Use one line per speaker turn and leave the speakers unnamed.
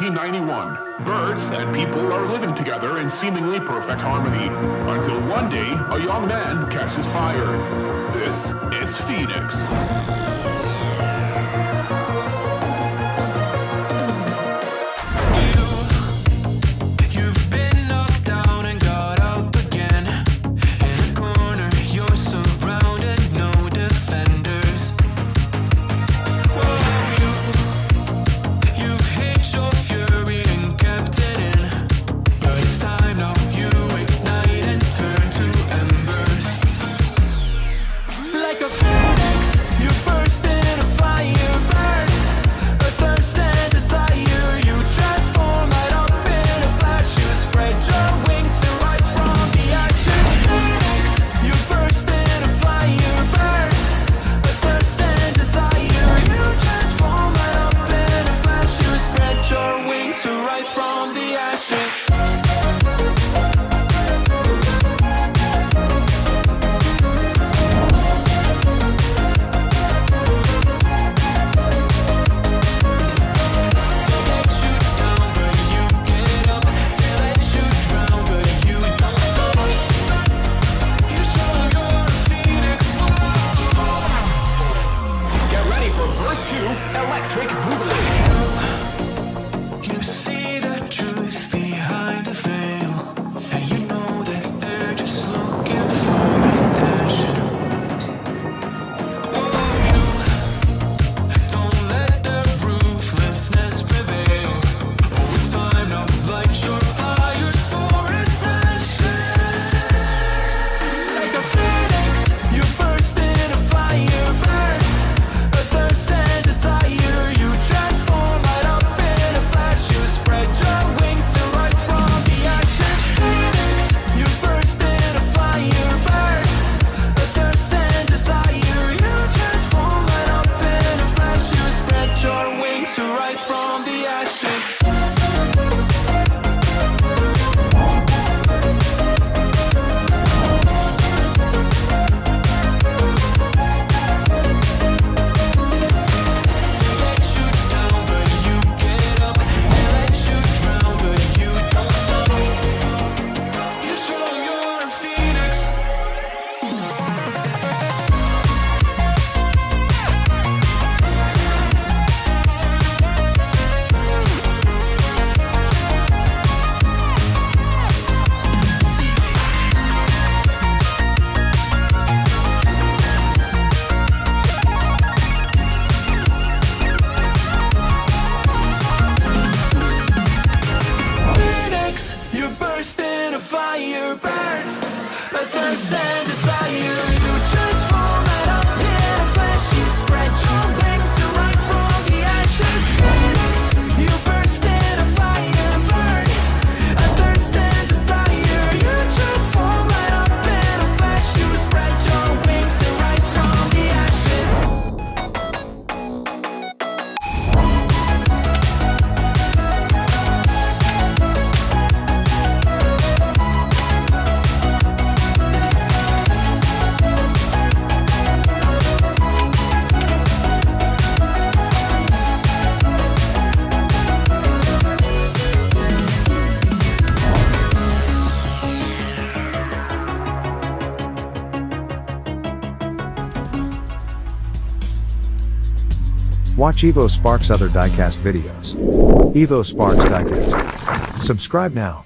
1991. Birds and people are living together in seemingly perfect harmony, until one day a young man catches fire. This is Phoenix.
Electric Boogaloo. You see the truth behind the veil, and you know that they're just looking for attention. Oh, you don't let the ruthlessness prevail. Oh, it's time to light your fire for ascension. Like a phoenix, you burst in a fire burn. A thirst and desire. Fire burn, a thirst and desire. You transform it up in a flash. You spread your wings to rise from the ashes. Phoenix, you burst in a fire burn, a thirst and desire. You transform it up in a flash. You spread your wings to rise from the ashes.
Watch EVOSparks' other diecast videos. EVOSparks Diecast. Subscribe now.